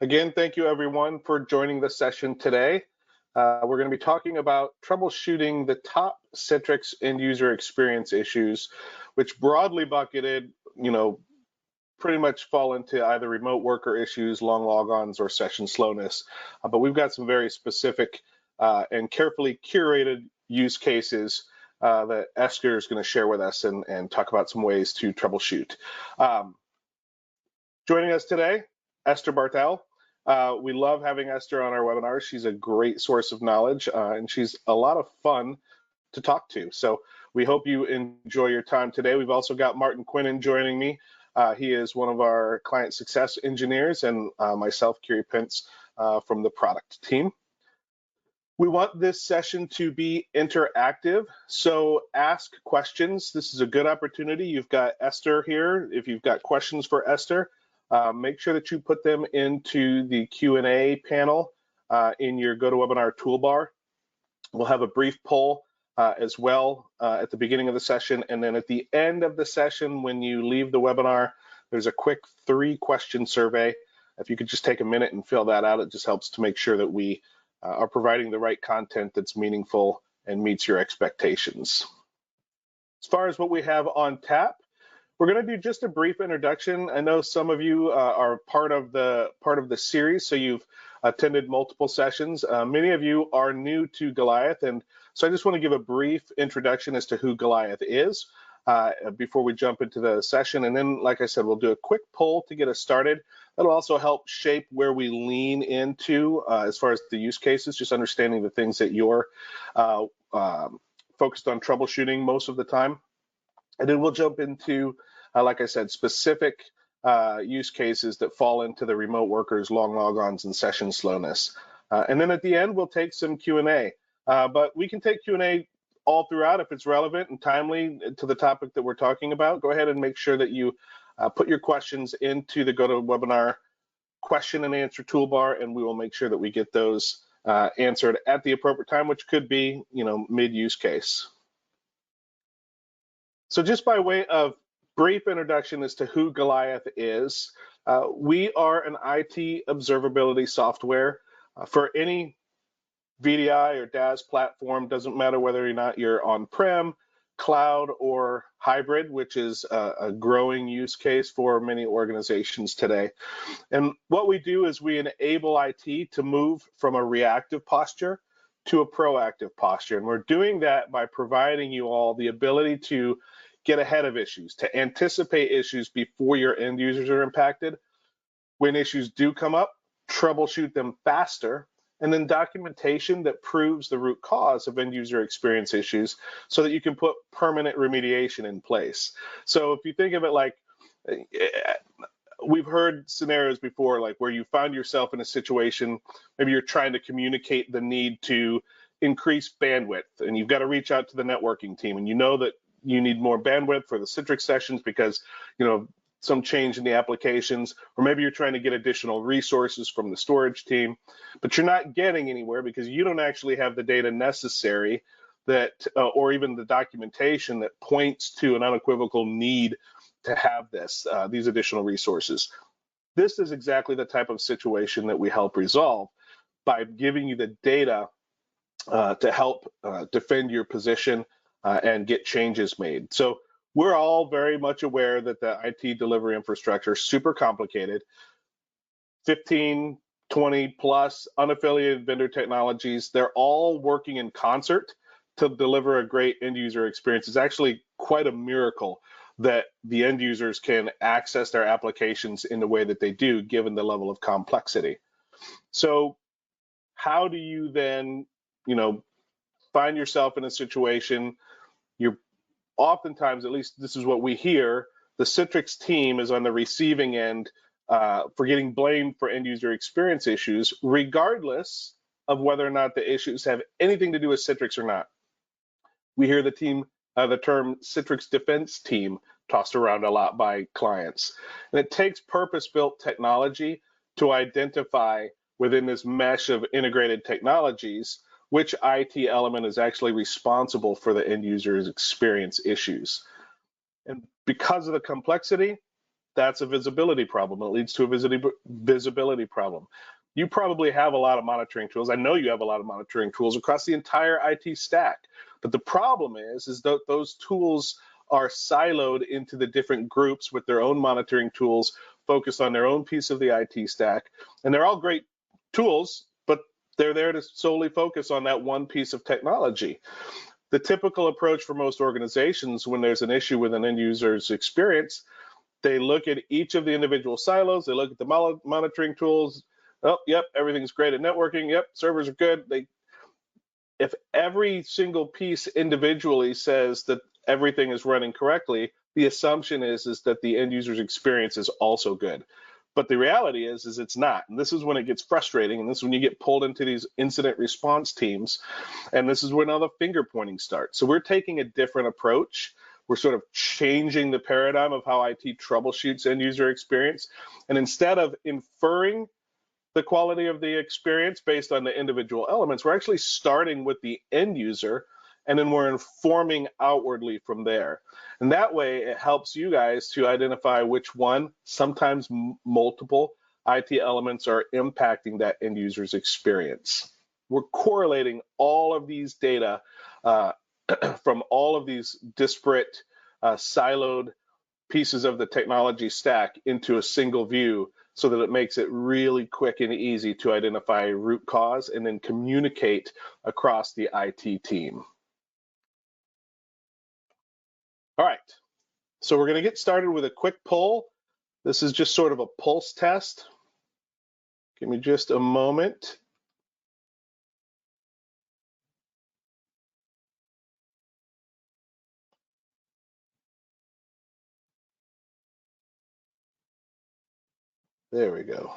Again, thank you everyone for joining the session today. We're going to be talking about troubleshooting the top Citrix end user experience issues, which broadly bucketed, pretty much fall into either remote worker issues, long logons, or session slowness. But we've got some very specific and carefully curated use cases that Esther is going to share with us and talk about some ways to troubleshoot. Joining us today, Esther Barthel. We love having Esther on our webinars. She's a great source of knowledge, and she's a lot of fun to talk to. So we hope you enjoy your time today. We've also got Martin Quinnen joining me. He is one of our client success engineers, and myself, Kiri Pence, from the product team. We want this session to be interactive, so ask questions. This is a good opportunity. You've got Esther here. If you've got questions for Esther, make sure that you put them into the Q&A panel in your GoToWebinar toolbar. We'll have a brief poll as well at the beginning of the session, and then at the end of the session, when you leave the webinar, there's a quick 3-question survey. If you could just take a minute and fill that out, it just helps to make sure that we are providing the right content that's meaningful and meets your expectations. As far as what we have on tap, we're going to do just a brief introduction. I know some of you are part of the series, so you've attended multiple sessions. Many of you are new to Goliath, and so I just want to give a brief introduction as to who Goliath is before we jump into the session. And then, like I said, we'll do a quick poll to get us started. That'll also help shape where we lean into as far as the use cases, just understanding the things that you're focused on troubleshooting most of the time. And then we'll jump into, like I said, specific use cases that fall into the remote workers, long logons, and session slowness. And then at the end, we'll take some Q&A. But we can take Q&A all throughout if it's relevant and timely to the topic that we're talking about. Go ahead and make sure that you put your questions into the GoToWebinar question and answer toolbar, and we will make sure that we get those answered at the appropriate time, which could be, mid-use case. So just by way of brief introduction as to who Goliath is, we are an IT observability software for any VDI or DAS platform. Doesn't matter whether or not you're on-prem, cloud, or hybrid, which is a growing use case for many organizations today. And what we do is we enable IT to move from a reactive posture to a proactive posture. And we're doing that by providing you all the ability to get ahead of issues, to anticipate issues before your end users are impacted. When issues do come up, troubleshoot them faster, and then documentation that proves the root cause of end user experience issues so that you can put permanent remediation in place. So if you think of it like, we've heard scenarios before, like where you found yourself in a situation, maybe you're trying to communicate the need to increase bandwidth, and you've got to reach out to the networking team, and you know that you need more bandwidth for the Citrix sessions because, some change in the applications, or maybe you're trying to get additional resources from the storage team, but you're not getting anywhere because you don't actually have the data necessary that, or even the documentation that points to an unequivocal need to have these additional resources. This is exactly the type of situation that we help resolve by giving you the data to help defend your position and get changes made. So we're all very much aware that the IT delivery infrastructure is super complicated. 15, 20 plus unaffiliated vendor technologies, they're all working in concert to deliver a great end user experience. It's actually quite a miracle that the end users can access their applications in the way that they do, given the level of complexity. So how do you then, find yourself in a situation, you're oftentimes, at least this is what we hear, the Citrix team is on the receiving end for getting blamed for end user experience issues, regardless of whether or not the issues have anything to do with Citrix or not. We hear the term Citrix defense team tossed around a lot by clients. And it takes purpose-built technology to identify within this mesh of integrated technologies which IT element is actually responsible for the end user's experience issues. And because of the complexity, that's a visibility problem. It leads to a visibility problem. You probably have a lot of monitoring tools. I know you have a lot of monitoring tools across the entire IT stack. But the problem is that those tools are siloed into the different groups with their own monitoring tools, focused on their own piece of the IT stack. And they're all great tools, but they're there to solely focus on that one piece of technology. The typical approach for most organizations when there's an issue with an end user's experience, they look at each of the individual silos, they look at the monitoring tools. Oh, yep, everything's great at networking. Yep, servers are good. If every single piece individually says that everything is running correctly, the assumption is that the end user's experience is also good. But the reality is it's not. And this is when it gets frustrating. And this is when you get pulled into these incident response teams. And this is when all the finger pointing starts. So we're taking a different approach. We're sort of changing the paradigm of how IT troubleshoots end user experience. And instead of inferring the quality of the experience based on the individual elements, we're actually starting with the end user, and then we're informing outwardly from there. And that way, it helps you guys to identify which one, sometimes multiple IT elements are impacting that end user's experience. We're correlating all of these data from all of these disparate, siloed pieces of the technology stack into a single view, so that it makes it really quick and easy to identify root cause and then communicate across the IT team. All right, so we're going to get started with a quick poll. This is just sort of a pulse test. Give me just a moment. There we go.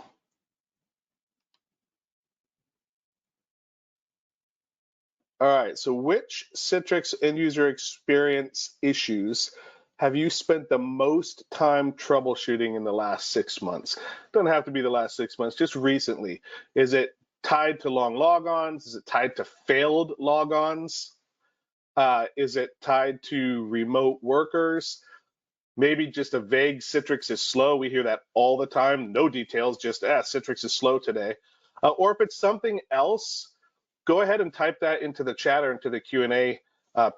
All right, so which Citrix end user experience issues have you spent the most time troubleshooting in the last 6 months? Doesn't have to be the last 6 months, just recently. Is it tied to long logons? Is it tied to failed logons? Is it tied to remote workers? Maybe just a vague Citrix is slow. We hear that all the time. No details, just Citrix is slow today. Or if it's something else, go ahead and type that into the chat or into the Q&A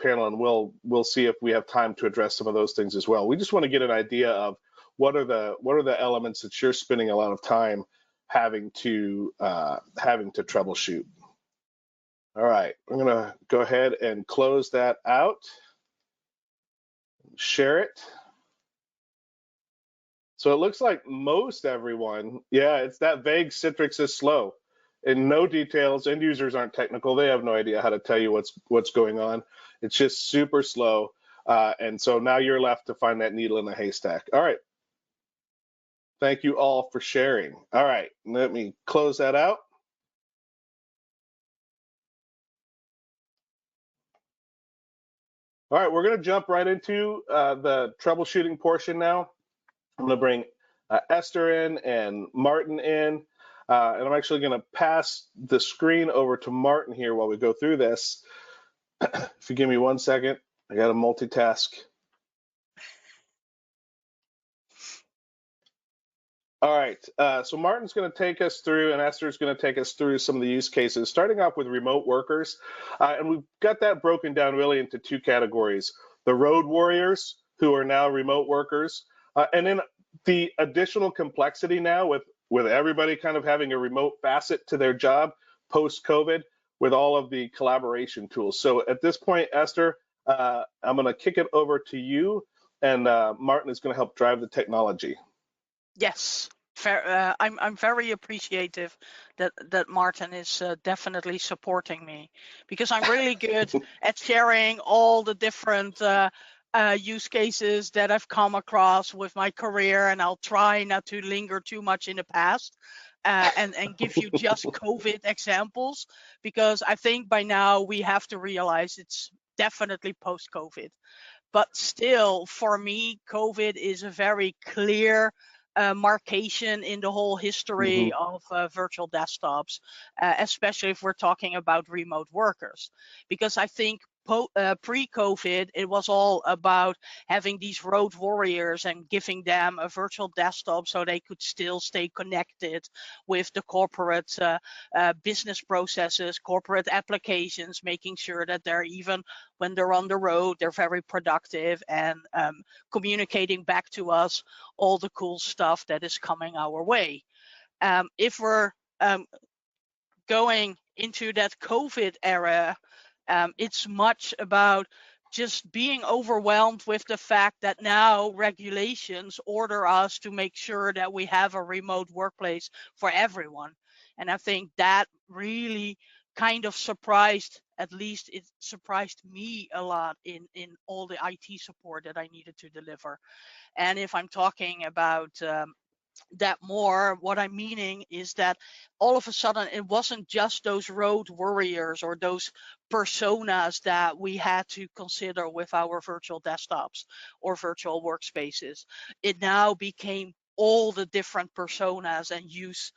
panel, and we'll see if we have time to address some of those things as well. We just want to get an idea of what are the elements that you're spending a lot of time having to troubleshoot. All right, I'm gonna go ahead and close that out. Share it. So it looks like most everyone, yeah, it's that vague Citrix is slow. And no details, end users aren't technical. They have no idea how to tell you what's going on. It's just super slow. And so now you're left to find that needle in the haystack. All right. Thank you all for sharing. All right, let me close that out. All right, we're going to jump right into the troubleshooting portion now. I'm going to bring Esther in and Martin in, and I'm actually going to pass the screen over to Martin here while we go through this. If you give me 1 second, I got to multitask. All right, so Martin's going to take us through, and Esther's going to take us through some of the use cases, starting off with remote workers. And we've got that broken down really into two categories: the road warriors, who are now remote workers, and then the additional complexity now with everybody kind of having a remote facet to their job post-COVID with all of the collaboration tools. So at this point, Esther, I'm going to kick it over to you, and Martin is going to help drive the technology. Yes, I'm very appreciative that Martin is definitely supporting me, because I'm really good at sharing all the different use cases that I've come across with my career, and I'll try not to linger too much in the past and give you just COVID examples, because I think by now we have to realize it's definitely post-COVID. But still, for me, COVID is a very clear marcation in the whole history of virtual desktops, especially if we're talking about remote workers. Because I think pre-COVID, it was all about having these road warriors and giving them a virtual desktop so they could still stay connected with the corporate business processes, corporate applications, making sure that they're, even when they're on the road, they're very productive and communicating back to us all the cool stuff that is coming our way. If we're going into that COVID era, it's much about just being overwhelmed with the fact that now regulations order us to make sure that we have a remote workplace for everyone. And I think that really kind of surprised, at least it surprised me a lot in all the IT support that I needed to deliver. And if I'm talking about that more, what I'm meaning is that all of a sudden it wasn't just those road warriors or those personas that we had to consider with our virtual desktops or virtual workspaces. It now became all the different personas and use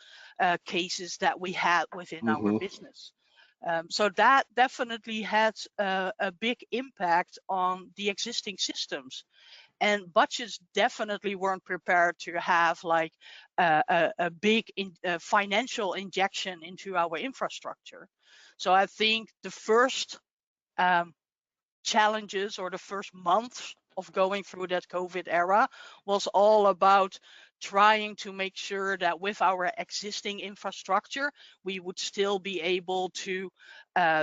cases that we had within our business. So that definitely had a big impact on the existing systems. And budgets definitely weren't prepared to have like a big financial injection into our infrastructure. So I think the first challenges or the first months of going through that COVID era was all about trying to make sure that with our existing infrastructure, we would still be able to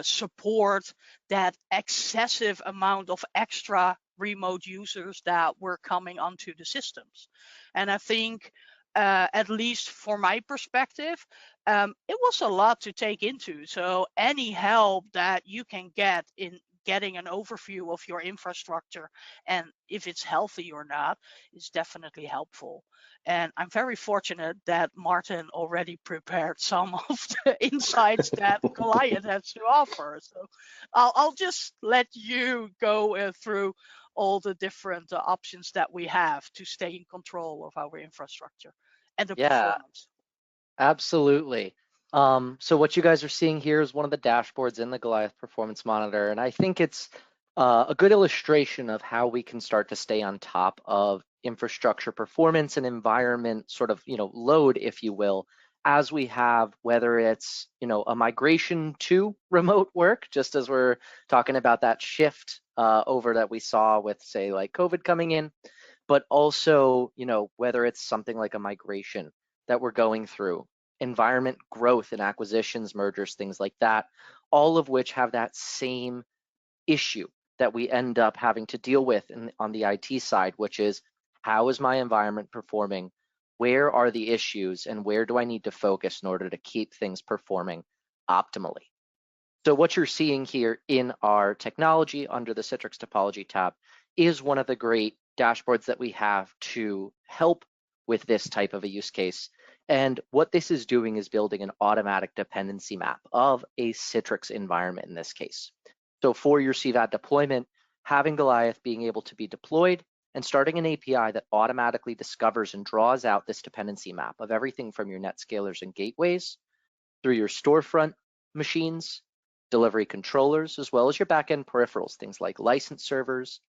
support that excessive amount of extra remote users that were coming onto the systems. And I think, at least for my perspective, it was a lot to take into. So any help that you can get in getting an overview of your infrastructure and if it's healthy or not is definitely helpful. And I'm very fortunate that Martin already prepared some of the insights that Goliath has to offer. So I'll just let you go through all the different options that we have to stay in control of our infrastructure and the performance. Absolutely. So what you guys are seeing here is one of the dashboards in the Goliath Performance Monitor, and I think it's a good illustration of how we can start to stay on top of infrastructure performance and environment sort of, load, if you will, as we have, whether it's, a migration to remote work, just as we're talking about that shift over that we saw with, say, like COVID coming in, but also, whether it's something like a migration that we're going through, environment growth and acquisitions, mergers, things like that, all of which have that same issue that we end up having to deal with on the IT side, which is how is my environment performing? Where are the issues and where do I need to focus in order to keep things performing optimally? So what you're seeing here in our technology under the Citrix topology tab is one of the great dashboards that we have to help with this type of a use case. And what this is doing is building an automatic dependency map of a Citrix environment in this case. So for your CVAD deployment, having Goliath being able to be deployed and starting an API that automatically discovers and draws out this dependency map of everything from your NetScalers and gateways through your storefront machines, delivery controllers, as well as your backend peripherals, things like license servers,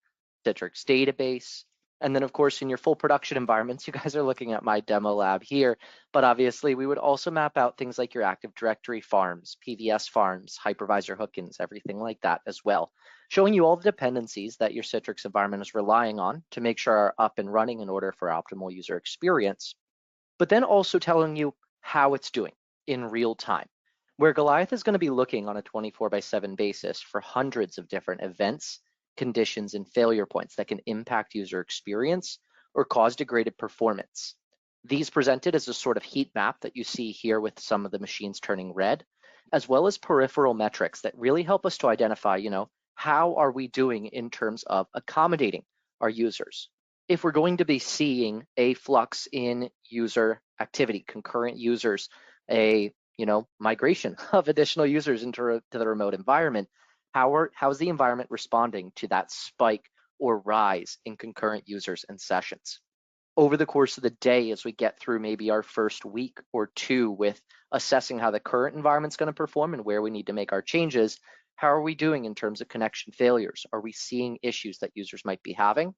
Citrix database, and then of course in your full production environments, you guys are looking at my demo lab here, but obviously we would also map out things like your Active Directory farms, PVS farms, hypervisor hookins, everything like that as well, showing you all the dependencies that your Citrix environment is relying on to make sure are up and running in order for optimal user experience, but then also telling you how it's doing in real time, where Goliath is going to be looking on a 24/7 basis for hundreds of different events, conditions, and failure points that can impact user experience or cause degraded performance. These presented as a sort of heat map that you see here with some of the machines turning red, as well as peripheral metrics that really help us to identify, how are we doing in terms of accommodating our users? If we're going to be seeing a flux in user activity, concurrent users, a migration of additional users into the remote environment, how's the environment responding to that spike or rise in concurrent users and sessions? Over the course of the day, as we get through maybe our first week or two with assessing how the current environment's going to perform and where we need to make our changes, How are we doing in terms of connection failures? Are we seeing issues that users might be having?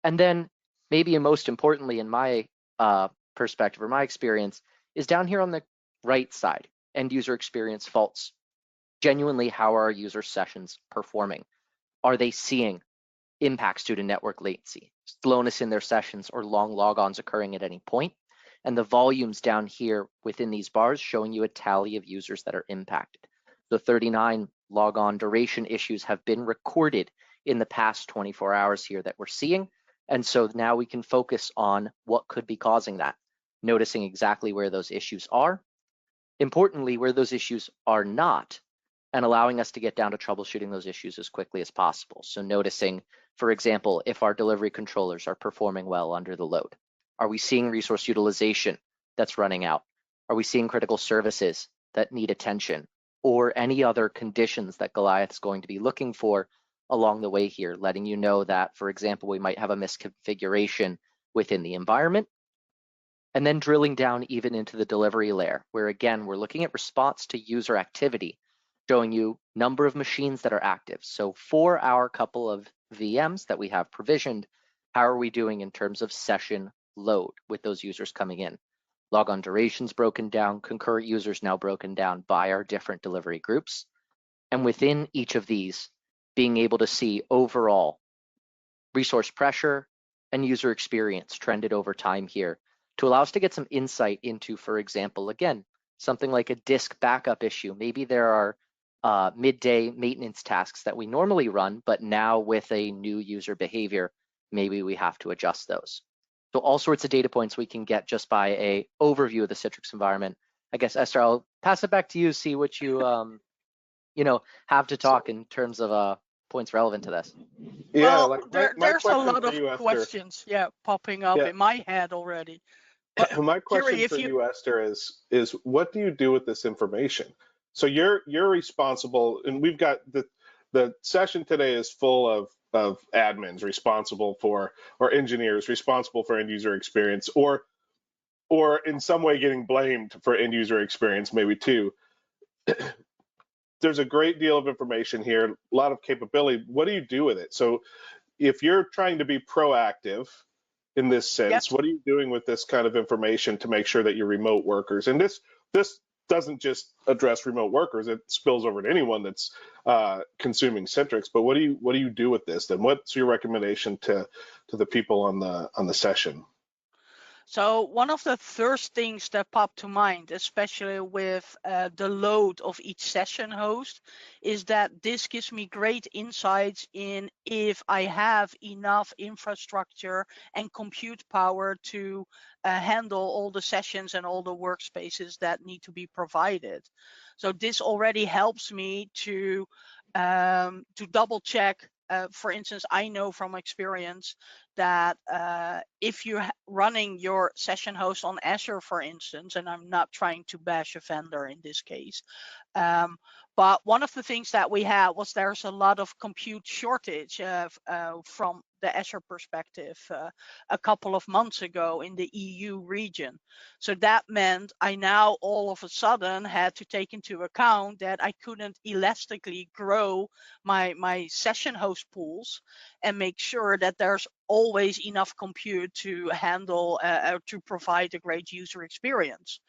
And then maybe most importantly in my perspective or my experience is down here on the right side, end user experience faults. Genuinely, how are our user sessions performing? Are they seeing impacts due to network latency, slowness in their sessions, or long logons occurring at any point? And the volumes down here within these bars showing you a tally of users that are impacted. The 39 logon duration issues have been recorded in the past 24 hours here that we're seeing. And so now we can focus on what could be causing that, noticing exactly where those issues are, importantly, where those issues are not, and allowing us to get down to troubleshooting those issues as quickly as possible. So noticing, for example, if our delivery controllers are performing well under the load. Are we seeing resource utilization that's running out? Are we seeing critical services that need attention, or any other conditions that Goliath's going to be looking for along the way here, letting you know that, for example, we might have a misconfiguration within the environment, and then drilling down even into the delivery layer, where again, we're looking at response to user activity, showing you number of machines that are active. So for our couple of VMs that we have provisioned, how are we doing in terms of session load with those users coming in? Logon durations broken down, concurrent users now broken down by our different delivery groups. And within each of these, being able to see overall resource pressure and user experience trended over time here to allow us to get some insight into, for example, again, something like a disk backup issue. Maybe there are midday maintenance tasks that we normally run, but now with a new user behavior, maybe we have to adjust those. So all sorts of data points we can get just by a overview of the Citrix environment. I guess, Esther, I'll pass it back to you, see what you have to talk in terms of points relevant to this. Yeah, Well, like my there's a question lot for of you, Esther. questions, popping up Yeah, in my head already. But my Kiri, question if for you, you, Esther, is what do you do with this information? So you're responsible, and we've got the session today is full of admins responsible for, or engineers responsible for end user experience, or in some way getting blamed for end user experience, maybe too. There's a great deal of information here, a lot of capability. What do you do with it? So if you're trying to be proactive in this sense, yes. what are you doing with this kind of information to make sure that your remote workers, and this doesn't just address remote workers, it spills over to anyone that's consuming Citrix, but what do you do with this? Then what's your recommendation to the people on the session? So one of the first things that pop to mind, especially with the load of each session host, is that this gives me great insights in if I have enough infrastructure and compute power to handle all the sessions and all the workspaces that need to be provided. So this already helps me to double check. For instance, I know from experience that if you're running your session host on Azure, for instance, and I'm not trying to bash a vendor in this case, but one of the things that we had was there's a lot of compute shortage from the Azure perspective a couple of months ago in the EU region. So that meant I now all of a sudden had to take into account that I couldn't elastically grow my session host pools and make sure that there's always enough compute to handle to provide a great user experience.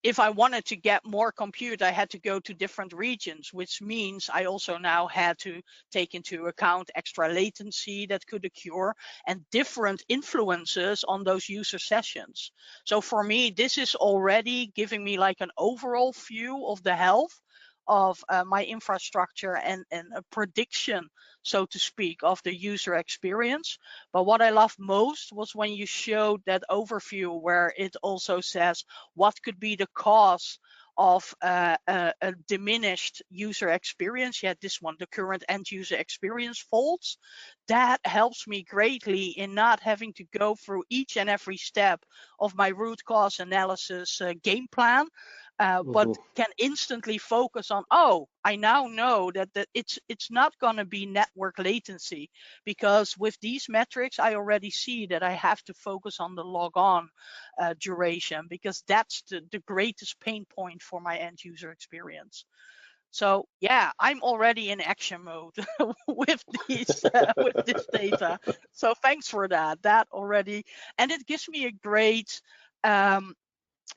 If I wanted to get more compute, I had to go to different regions, which means I also now had to take into account extra latency that could occur and different influences on those user sessions. So for me, this is already giving me like an overall view of the health of my infrastructure and a prediction, so to speak, of the user experience. But what I loved most was when you showed that overview where it also says what could be the cause of a diminished user experience. Yeah, this one, the current end user experience faults. That helps me greatly in not having to go through each and every step of my root cause analysis game plan. But can instantly focus on, oh, I now know that it's not going to be network latency, because with these metrics, I already see that I have to focus on the logon duration, because that's the greatest pain point for my end user experience. So yeah, I'm already in action mode with these with this data. So thanks for that. That already, and it gives me a great. I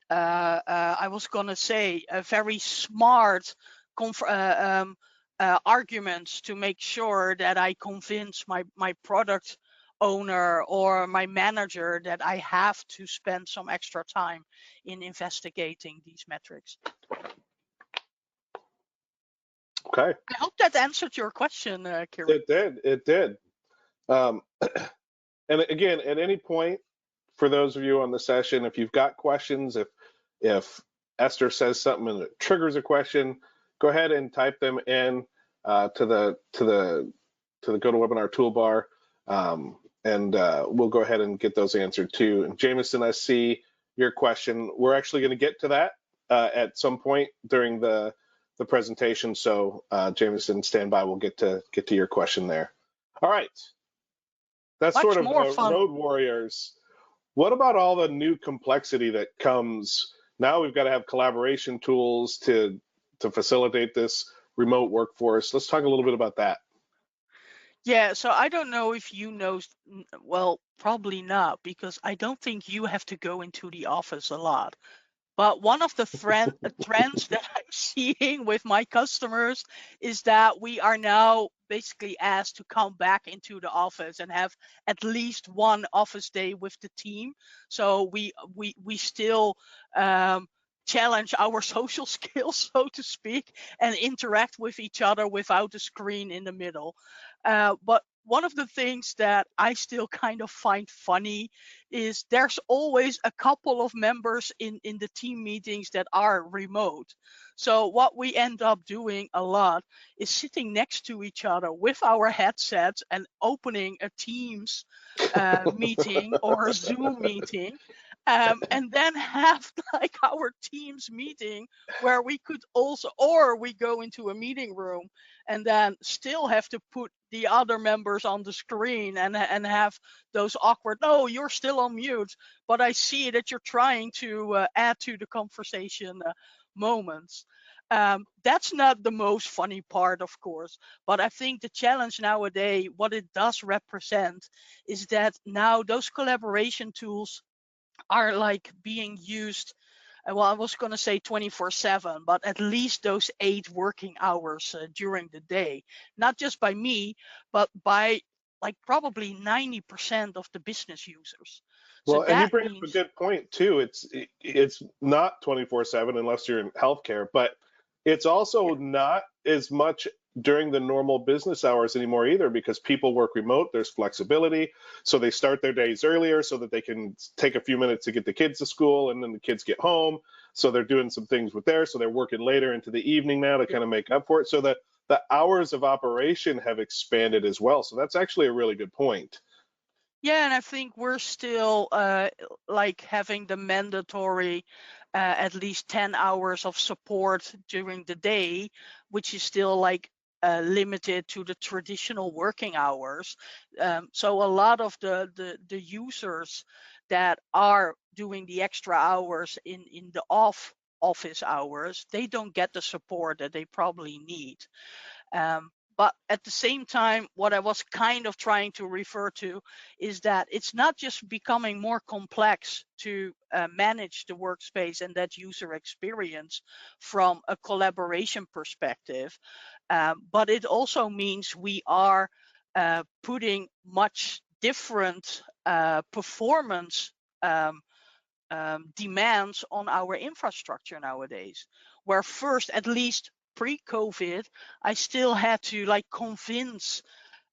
was gonna say a very smart arguments to make sure that I convince my product owner or my manager that I have to spend some extra time in investigating these metrics. Okay. I hope that answered your question, Kieran. It did. It did. Um, and again, at any point, for those of you on the session, if you've got questions, if Esther says something and it triggers a question, go ahead and type them in to the GoToWebinar toolbar, and we'll go ahead and get those answered too. And Jameson, I see your question. We're actually going to get to that at some point during the presentation. So Jameson, stand by. We'll get to your question there. All right. That's Much sort of more fun. Road Warriors. What about all the new complexity that comes? Now we've got to have collaboration tools to facilitate this remote workforce. Let's talk a little bit about that. Yeah, so I don't know if you know, well, probably not, because I don't think you have to go into the office a lot. But one of the trends that I'm seeing with my customers is that we are now basically asked to come back into the office and have at least one office day with the team. So we still challenge our social skills, so to speak, and interact with each other without a screen in the middle. But one of the things that I still kind of find funny is there's always a couple of members in the team meetings that are remote. So what we end up doing a lot is sitting next to each other with our headsets and opening a Teams meeting or a Zoom meeting. And then have like our Teams meeting where we could also, or we go into a meeting room and then still have to put the other members on the screen and have those awkward, no, you're still on mute, but I see that you're trying to add to the conversation moments. That's not the most funny part, of course, but I think the challenge nowadays, what it does represent is that now those collaboration tools are like being used, well, I was going to say 24/7, but at least those 8 working hours during the day, not just by me, but by like probably 90% of the business users. So Well, and you that bring up a means, good point too. It's not 24/7 unless you're in healthcare, but it's also yeah, not as much during the normal business hours anymore either, because people work remote. There's flexibility, so they start their days earlier so that they can take a few minutes to get the kids to school, and then the kids get home. So they're doing some things with theirs, so they're working later into the evening now to yeah. kind of make up for it. So the hours of operation have expanded as well. So that's actually a really good point. Yeah, and I think we're still like having the mandatory at least 10 hours of support during the day, which is still like limited to the traditional working hours. So a lot of the users that are doing the extra hours in the office hours, they don't get the support that they probably need. But at the same time, what I was kind of trying to refer to is that it's not just becoming more complex to manage the workspace and that user experience from a collaboration perspective, but it also means we are putting much different performance demands on our infrastructure nowadays, where first, at least pre-COVID, I still had to like convince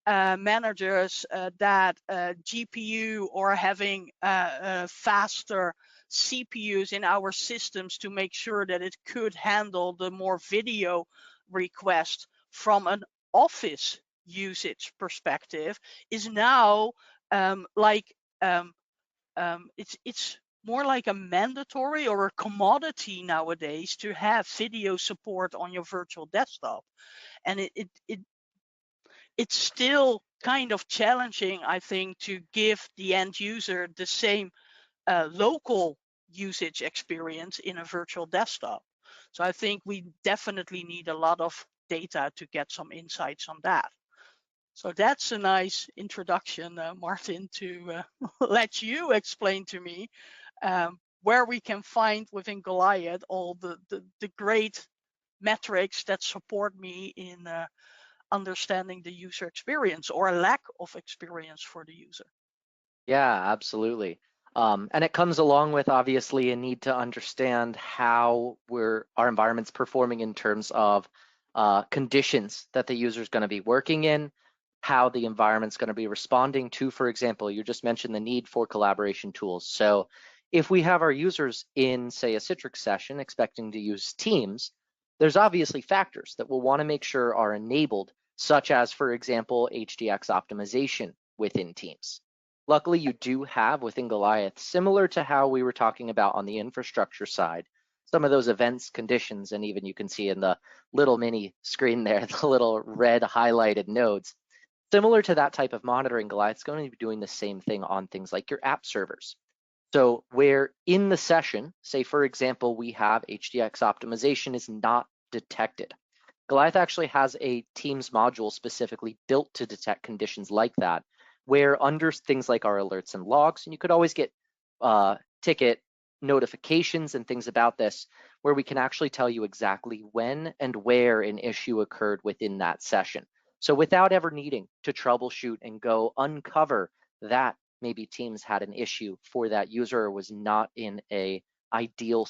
managers that GPU or having faster CPUs in our systems to make sure that it could handle the more video request from an office usage perspective is now it's more like a mandatory or a commodity nowadays to have video support on your virtual desktop. And it's still kind of challenging, I think, to give the end user the same local usage experience in a virtual desktop. So I think we definitely need a lot of data to get some insights on that. So that's a nice introduction, Martin, to let you explain to me where we can find within Goliath all the great metrics that support me in understanding the user experience or a lack of experience for the user. Yeah, absolutely. And it comes along with obviously a need to understand how our environment's performing in terms of conditions that the user is going to be working in, how the environment's going to be responding to, for example, you just mentioned the need for collaboration tools. So if we have our users in, say, a Citrix session expecting to use Teams, there's obviously factors that we'll want to make sure are enabled, such as, for example, HDX optimization within Teams. Luckily, you do have within Goliath, similar to how we were talking about on the infrastructure side, some of those events, conditions, and even you can see in the little mini screen there, the little red highlighted nodes. Similar to that type of monitoring, Goliath's going to be doing the same thing on things like your app servers. So where in the session, say for example, we have HDX optimization is not detected. Goliath actually has a Teams module specifically built to detect conditions like that, where under things like our alerts and logs, and you could always get ticket notifications and things about this, where we can actually tell you exactly when and where an issue occurred within that session. So without ever needing to troubleshoot and go uncover that maybe Teams had an issue for that user or was not in a ideal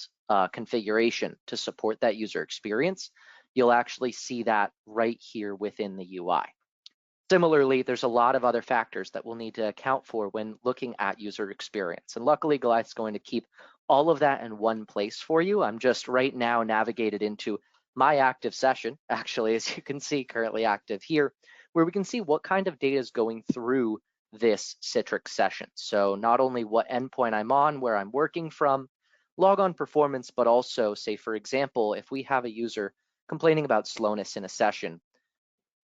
configuration to support that user experience, you'll actually see that right here within the UI. Similarly, there's a lot of other factors that we'll need to account for when looking at user experience. And luckily, Goliath's going to keep all of that in one place for you. I'm just right now navigated into my active session, actually, as you can see, currently active here, where we can see what kind of data is going through this Citrix session. So not only what endpoint I'm on, where I'm working from, logon performance, but also, say, for example, if we have a user complaining about slowness in a session,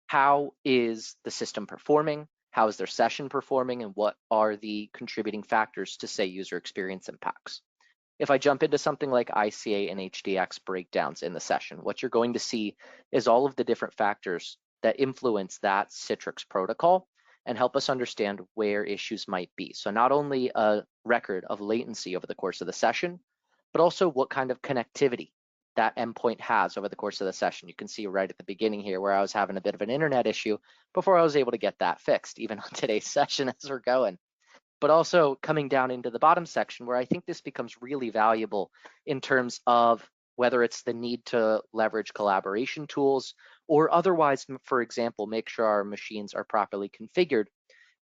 how is the system performing? How is their session performing? And what are the contributing factors to, say, user experience impacts? If I jump into something like ICA and HDX breakdowns in the session, what you're going to see is all of the different factors that influence that Citrix protocol and help us understand where issues might be. So not only a record of latency over the course of the session, but also what kind of connectivity that endpoint has over the course of the session. You can see right at the beginning here where I was having a bit of an internet issue before I was able to get that fixed, even on today's session as we're going. But also coming down into the bottom section where I think this becomes really valuable in terms of whether it's the need to leverage collaboration tools or otherwise, for example, make sure our machines are properly configured.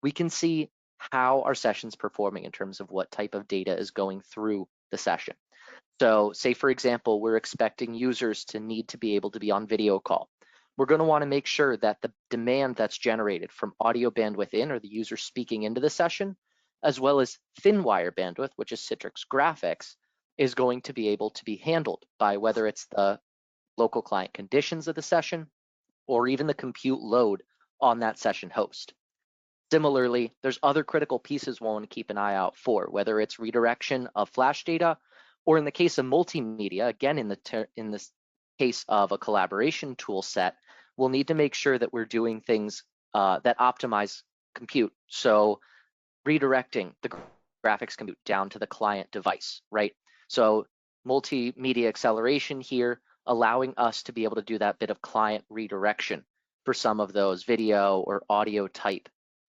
We can see how our session's performing in terms of what type of data is going through the session. So say, for example, we're expecting users to need to be able to be on video call. We're going to want to make sure that the demand that's generated from audio bandwidth in or the user speaking into the session, as well as thin wire bandwidth, which is Citrix graphics, is going to be able to be handled by whether it's the local client conditions of the session or even the compute load on that session host. Similarly, there's other critical pieces we'll want to keep an eye out for, whether it's redirection of flash data, or in the case of multimedia, again, in this case of a collaboration tool set, we'll need to make sure that we're doing things that optimize compute. So redirecting the graphics compute down to the client device, right? So multimedia acceleration here, allowing us to be able to do that bit of client redirection for some of those video or audio type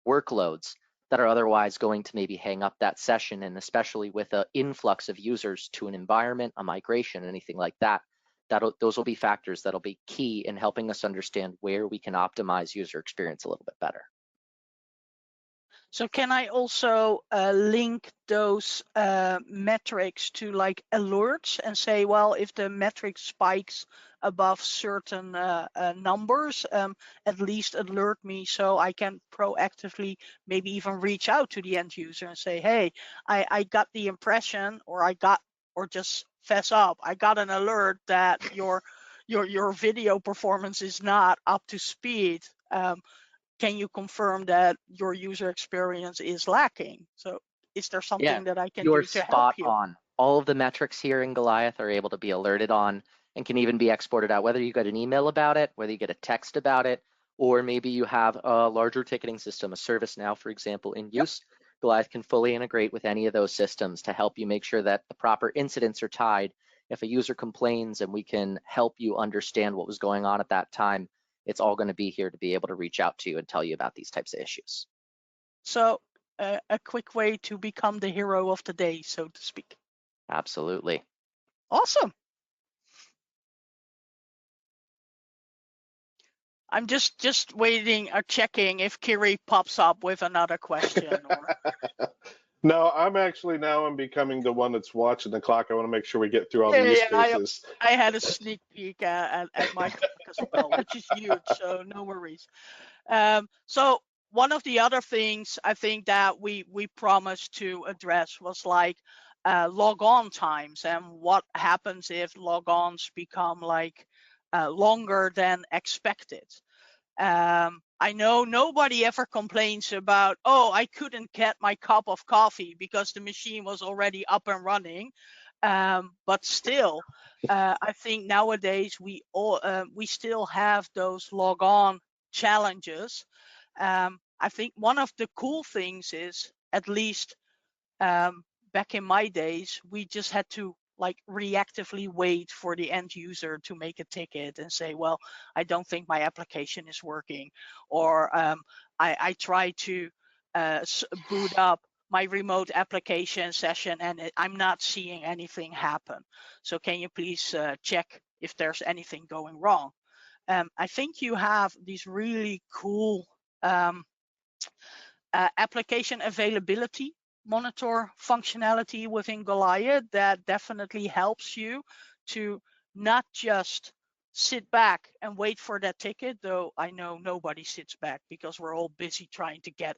workloads that are otherwise going to maybe hang up that session, and especially with an influx of users to an environment, a migration, anything like that, those will be factors that'll be key in helping us understand where we can optimize user experience a little bit better. So can I also link those metrics to like alerts and say, well, if the metric spikes above certain numbers, at least alert me so I can proactively maybe even reach out to the end user and say, hey, I got the impression, or just fess up, I got an alert that your video performance is not up to speed. Can you confirm that your user experience is lacking? So is there something that I can do to help you? You're spot on. All of the metrics here in Goliath are able to be alerted on. and can even be exported out, whether you get an email about it, whether you get a text about it, or maybe you have a larger ticketing system, a ServiceNow, for example, in use. Goliath can fully integrate with any of those systems to help you make sure that the proper incidents are tied. If a user complains and we can help you understand what was going on at that time, it's all going to be here to be able to reach out to you and tell you about these types of issues. So a quick way to become the hero of the day, so to speak. Absolutely. Awesome. I'm just waiting or checking if Kiri pops up with another question. Or... No, I'm becoming the one that's watching the clock. I want to make sure we get through all the use cases. I had a sneak peek at my clock as well, which is huge, so no worries. So one of the other things I think that we promised to address was like log-on times and what happens if log-ons become like longer than expected. I know nobody ever complains about, oh, I couldn't get my cup of coffee because the machine was already up and running. But still, I think nowadays we still have those log-on challenges. I think one of the cool things is, at least back in my days, we just had to like reactively wait for the end user to make a ticket and say, well, I don't think my application is working, or I try to boot up my remote application session and I'm not seeing anything happen. So can you please check if there's anything going wrong? I think you have these really cool application availability monitor functionality within Goliath that definitely helps you to not just sit back and wait for that ticket, though I know nobody sits back because we're all busy trying to get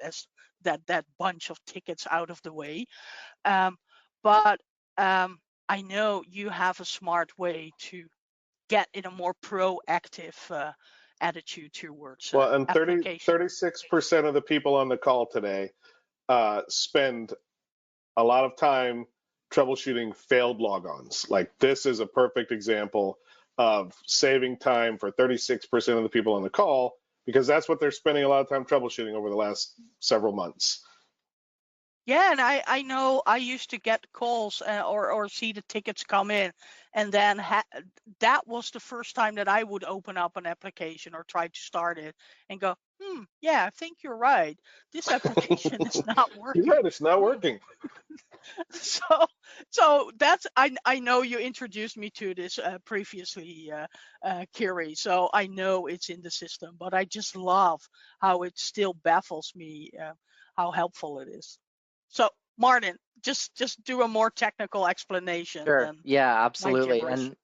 that bunch of tickets out of the way. But I know you have a smart way to get in a more proactive attitude towards well, and 36% of the people on the call today spend a lot of time troubleshooting failed logons. Like, this is a perfect example of saving time for 36% of the people on the call, because that's what they're spending a lot of time troubleshooting over the last several months. Yeah, and I know I used to get calls or see the tickets come in, and then that was the first time that I would open up an application or try to start it and go, yeah, I think you're right. This application is not working. You're right, it's not working. So that's I know you introduced me to this previously, Kiri. So I know it's in the system, but I just love how it still baffles me how helpful it is. So Martin, just do a more technical explanation. Sure. Than yeah, absolutely. my And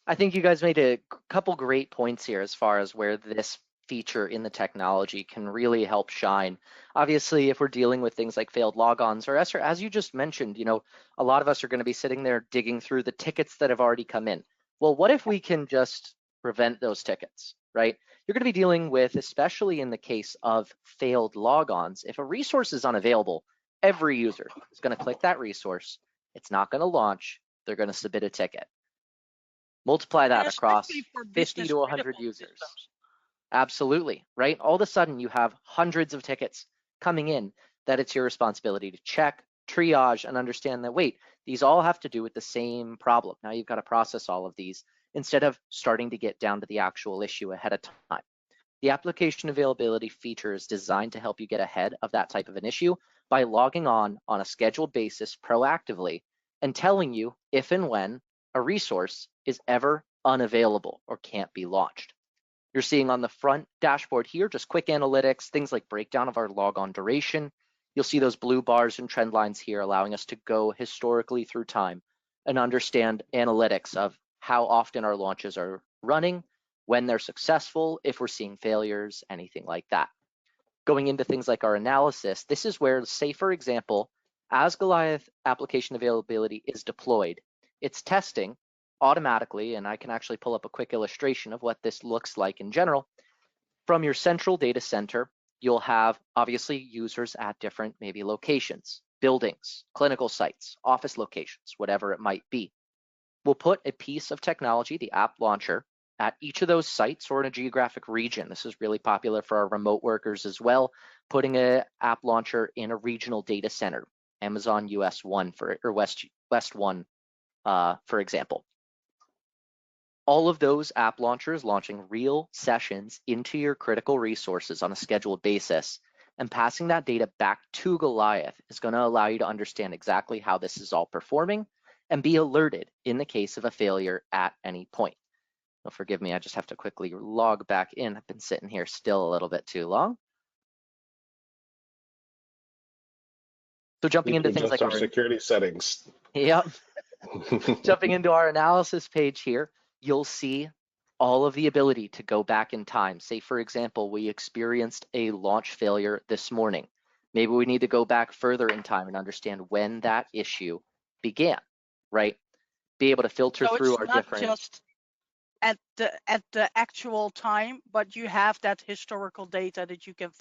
I think you guys made a couple great points here as far as where this feature in the technology can really help shine. Obviously, if we're dealing with things like failed logons, or Esther, as you just mentioned, a lot of us are going to be sitting there digging through the tickets that have already come in. Well, what if we can just prevent those tickets, right? You're going to be dealing with, especially in the case of failed logons, if a resource is unavailable, every user is going to click that resource. It's not going to launch. They're going to submit a ticket. Multiply that across 50 to 100 users. Systems. Absolutely, right? All of a sudden, you have hundreds of tickets coming in that it's your responsibility to check, triage, and understand that, wait, these all have to do with the same problem. Now you've got to process all of these instead of starting to get down to the actual issue ahead of time. The application availability feature is designed to help you get ahead of that type of an issue by logging on a scheduled basis proactively and telling you if and when a resource is ever unavailable or can't be launched. You're seeing on the front dashboard here just quick analytics, things like breakdown of our logon duration. You'll see those blue bars and trend lines here allowing us to go historically through time and understand analytics of how often our launches are running, when they're successful, if we're seeing failures, anything like that. Going into things like our analysis, this is where, say for example, as Goliath application availability is deployed, it's testing automatically, and I can actually pull up a quick illustration of what this looks like in general. From your central data center, you'll have obviously users at different maybe locations, buildings, clinical sites, office locations, whatever it might be. we'll put a piece of technology, the app launcher, at each of those sites or in a geographic region. This is really popular for our remote workers as well, putting an app launcher in a regional data center, Amazon US 1 or West 1, for example. All of those app launchers launching real sessions into your critical resources on a scheduled basis and passing that data back to Goliath is going to allow you to understand exactly how this is all performing and be alerted in the case of a failure at any point. Now, forgive me, I just have to quickly log back in. I've been sitting here still a little bit too long. So jumping into things like our security settings. Yep. Jumping into our analysis page here, you'll see all of the ability to go back in time. Say, for example, we experienced a launch failure this morning. Maybe we need to go back further in time and understand when that issue began, right? Be able to filter through our different. So it's not just at the actual time, but you have that historical data that you can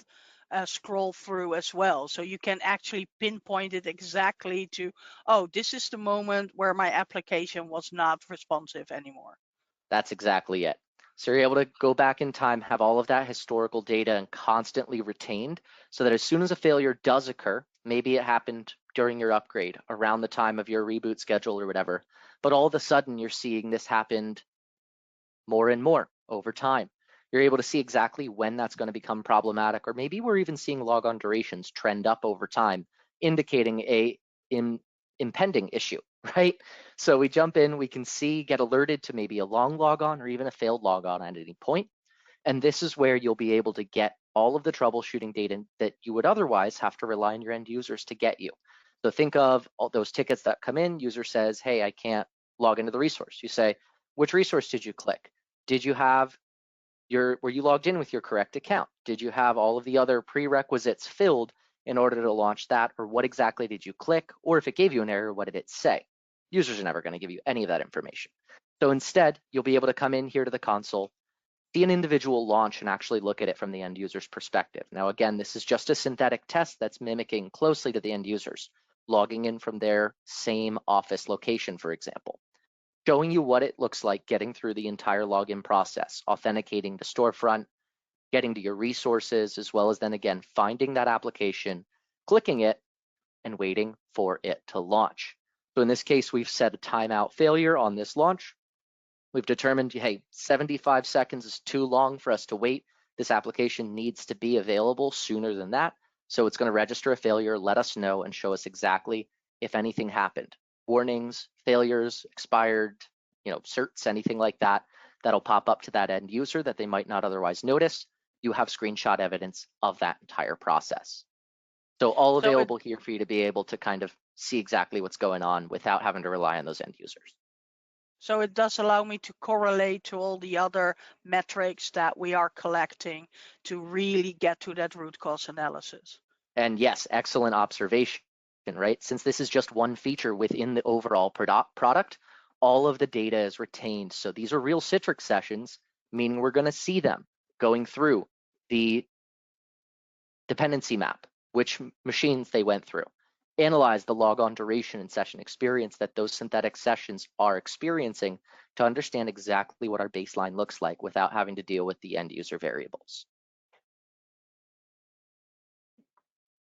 scroll through as well. So you can actually pinpoint it exactly to, oh, this is the moment where my application was not responsive anymore. That's exactly it. So you're able to go back in time, have all of that historical data and constantly retained so that as soon as a failure does occur, maybe it happened during your upgrade, around the time of your reboot schedule or whatever, but all of a sudden you're seeing this happened more and more over time. You're able to see exactly when that's going to become problematic, or maybe we're even seeing logon durations trend up over time, indicating a impending issue, right? So we jump in, we can see, get alerted to maybe a long logon or even a failed logon at any point. And this is where you'll be able to get all of the troubleshooting data that you would otherwise have to rely on your end users to get you. So think of all those tickets that come in, user says, hey, I can't log into the resource. You say, which resource did you click? Did you have were you logged in with your correct account? Did you have all of the other prerequisites filled in order to launch that? Or what exactly did you click? Or if it gave you an error, what did it say? Users are never going to give you any of that information. So instead, you'll be able to come in here to the console, see an individual launch and actually look at it from the end user's perspective. Now, again, this is just a synthetic test that's mimicking closely to the end users, logging in from their same office location, for example, showing you what it looks like getting through the entire login process, authenticating the storefront, getting to your resources, as well as then again, finding that application, clicking it, and waiting for it to launch. So in this case, we've set a timeout failure on this launch. We've determined, hey, 75 seconds is too long for us to wait. This application needs to be available sooner than that. So it's going to register a failure, let us know, and show us exactly if anything happened. Warnings, failures, expired, certs, anything like that, that'll pop up to that end user that they might not otherwise notice. You have screenshot evidence of that entire process. So all available here for you to be able to kind of see exactly what's going on without having to rely on those end users. So it does allow me to correlate to all the other metrics that we are collecting to really get to that root cause analysis. And yes, excellent observation, right? Since this is just one feature within the overall product, all of the data is retained. So these are real Citrix sessions, meaning we're going to see them going through the dependency map, which machines they went through, analyze the logon duration and session experience that those synthetic sessions are experiencing to understand exactly what our baseline looks like without having to deal with the end user variables.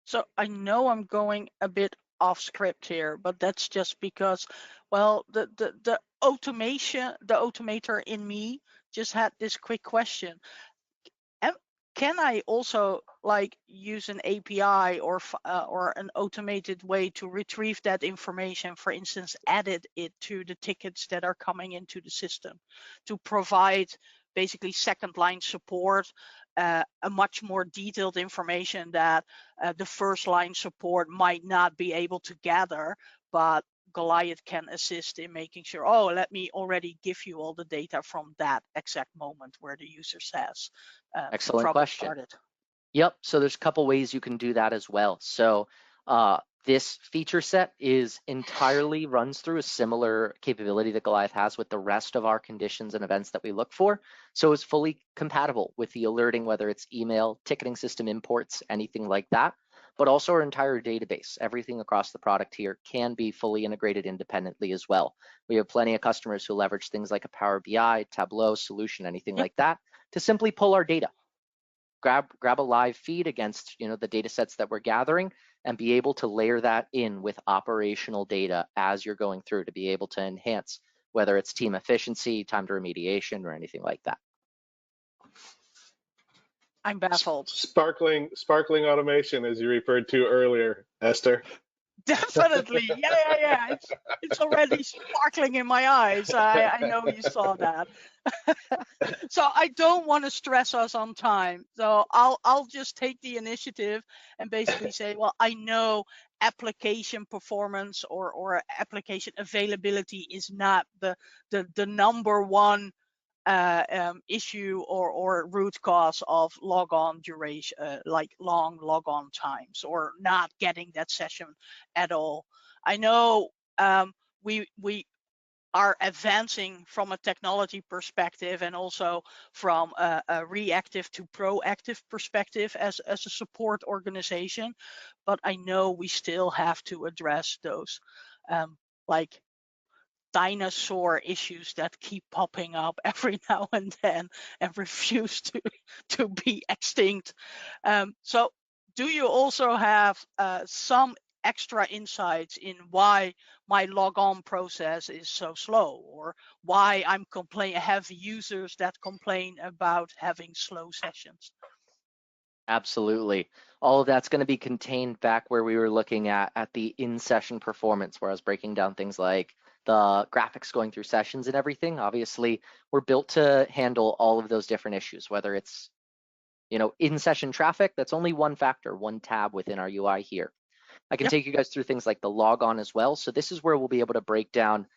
So I know I'm going a bit off script here, but that's just because, well, the automator in me just had this quick question. Can I also use an API or an automated way to retrieve that information, for instance, edit it to the tickets that are coming into the system to provide basically second line support, a much more detailed information that the first line support might not be able to gather, but Goliath can assist in making sure, oh, let me already give you all the data from that exact moment where the user says excellent question. Started. Yep, so there's a couple ways you can do that as well. So this feature set runs through a similar capability that Goliath has with the rest of our conditions and events that we look for. So it's fully compatible with the alerting, whether it's email, ticketing system imports, anything like that. but also our entire database. Everything across the product here can be fully integrated independently as well. We have plenty of customers who leverage things like a Power BI, Tableau solution, anything like that, to simply pull our data, grab a live feed against the data sets that we're gathering, and be able to layer that in with operational data as you're going through to be able to enhance whether it's team efficiency, time to remediation, or anything like that. I'm baffled. Sparkling automation, as you referred to earlier, Esther. Definitely, yeah. It's already sparkling in my eyes. I know you saw that. So I don't want to stress us on time. So I'll just take the initiative and basically say, well, I know application performance or application availability is not the number one issue or root cause of logon duration, like long logon times, or not getting that session at all. I know we are advancing from a technology perspective and also from a reactive to proactive perspective as a support organization, but I know we still have to address those like dinosaur issues that keep popping up every now and then and refuse to be extinct. So do you also have some extra insights in why my logon process is so slow, or why I have users that complain about having slow sessions? Absolutely. All of that's going to be contained back where we were looking at the in-session performance, where I was breaking down things like the graphics going through sessions and everything. Obviously, we're built to handle all of those different issues, whether it's in-session traffic. That's only one factor, one tab within our UI here. I can take you guys through things like the logon as well. So this is where we'll be able to break down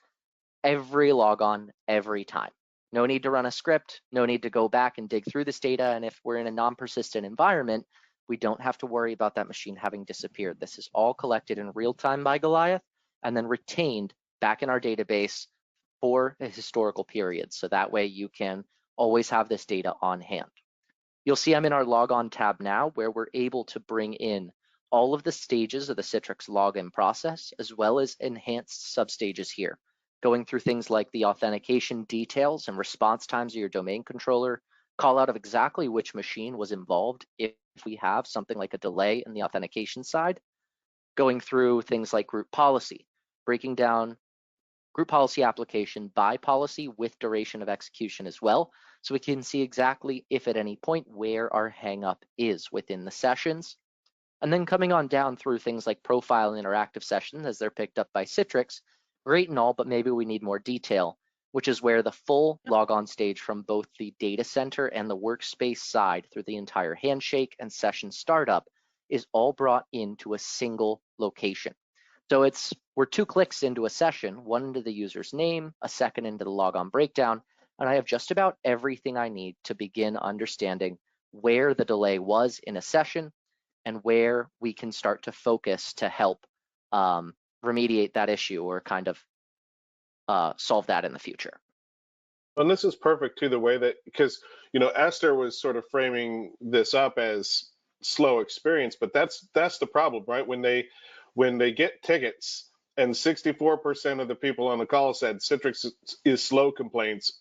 every logon every time. No need to run a script, no need to go back and dig through this data. And if we're in a non-persistent environment, we don't have to worry about that machine having disappeared. This is all collected in real time by Goliath and then retained back in our database for a historical period. So that way you can always have this data on hand. You'll see I'm in our logon tab now, where we're able to bring in all of the stages of the Citrix login process, as well as enhanced substages here, going through things like the authentication details and response times of your domain controller, call out of exactly which machine was involved if we have something like a delay in the authentication side, going through things like group policy, breaking down group policy application by policy with duration of execution as well, so we can see exactly if at any point where our hangup is within the sessions. And then coming on down through things like profile and interactive sessions as they're picked up by Citrix, great and all, but maybe we need more detail, which is where the full logon stage from both the data center and the workspace side through the entire handshake and session startup is all brought into a single location. So we're 2 clicks into a session, one into the user's name, a second into the logon breakdown, and I have just about everything I need to begin understanding where the delay was in a session and where we can start to focus to help remediate that issue or kind of solve that in the future. And this is perfect too, the way that, because Esther was sort of framing this up as slow experience, but that's the problem, right? When they get tickets and 64% of the people on the call said Citrix is slow complaints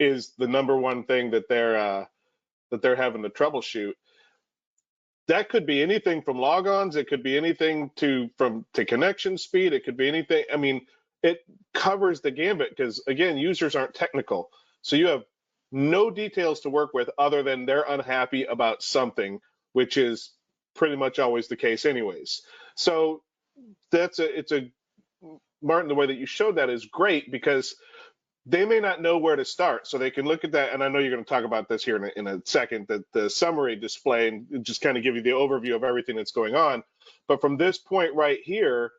is the number one thing that they're having to troubleshoot. That could be anything from logons. It could be anything to connection speed. It could be anything. I mean, it covers the gambit because, again, users aren't technical. So you have no details to work with other than they're unhappy about something, which is pretty much always the case anyways. So Martin, the way that you showed that is great because they may not know where to start. So they can look at that. And I know you're going to talk about this here in a second, that the summary display, and just kind of give you the overview of everything that's going on. But from this point right here,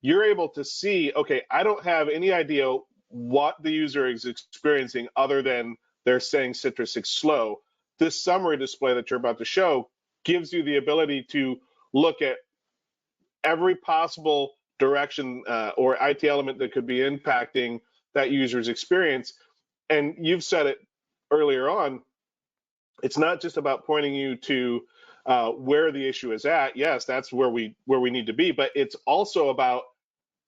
you're able to see, okay, I don't have any idea what the user is experiencing other than they're saying Citrix is slow. This summary display that you're about to show gives you the ability to look at every possible direction or IT element that could be impacting that user's experience. And you've said it earlier on, it's not just about pointing you to where the issue is at. Yes, that's where we need to be, but it's also about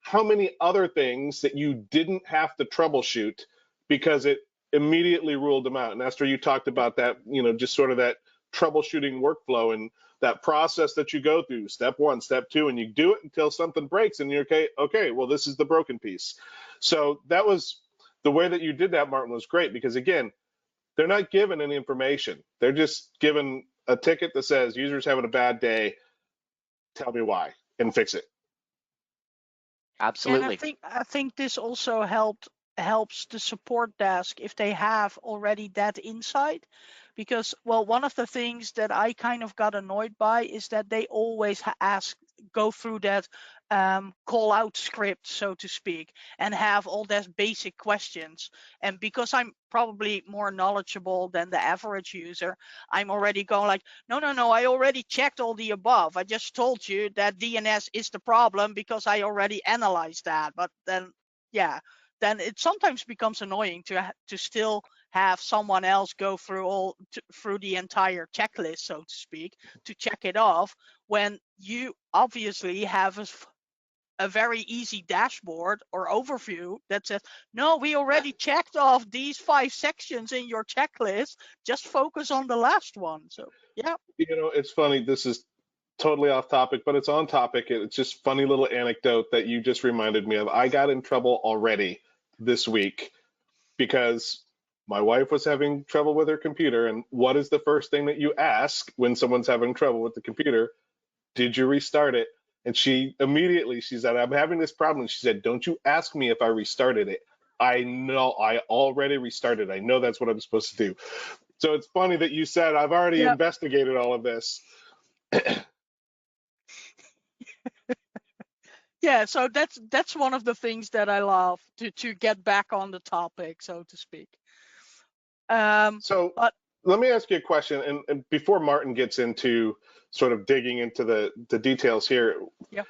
how many other things that you didn't have to troubleshoot because it immediately ruled them out. And Esther, you talked about that, just sort of that troubleshooting workflow and that process that you go through, step 1, step 2, and you do it until something breaks and you're okay, well, this is the broken piece. So that was the way that you did that, Martin, was great, because again, they're not given any information. They're just given a ticket that says user's having a bad day, tell me why and fix it. Absolutely. And I think this also helps the support desk if they have already that insight, because, well, one of the things that I kind of got annoyed by is that they always go through that call out script, so to speak, and have all those basic questions. And because I'm probably more knowledgeable than the average user, I'm already going like, no, I already checked all the above. I just told you that DNS is the problem because I already analyzed that. But then, yeah, then it sometimes becomes annoying to still have someone else go through through the entire checklist, so to speak, to check it off, when you obviously have a very easy dashboard or overview that says, no, we already checked off these 5 sections in your checklist, just focus on the last one. So yeah. It's funny, this is totally off topic, but it's on topic. It's just funny little anecdote that you just reminded me of. I got in trouble already this week because my wife was having trouble with her computer. And what is the first thing that you ask when someone's having trouble with the computer? Did you restart it? And she said, I'm having this problem. She said, don't you ask me if I restarted it. I know I already restarted. I know that's what I'm supposed to do. So it's funny that you said, I've already investigated all of this. Yeah, so that's one of the things that I love, to get back on the topic, so to speak. So let me ask you a question, and before Martin gets into sort of digging into the details here. Yeah.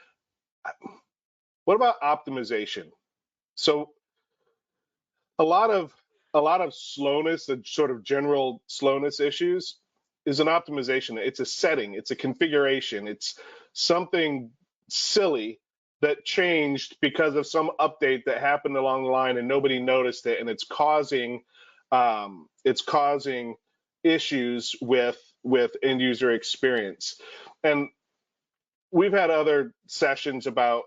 What about optimization? So a lot of slowness, the sort of general slowness issues, is an optimization. It's a setting, it's a configuration, it's something silly that changed because of some update that happened along the line and nobody noticed it, and it's causing issues with end user experience. And we've had other sessions about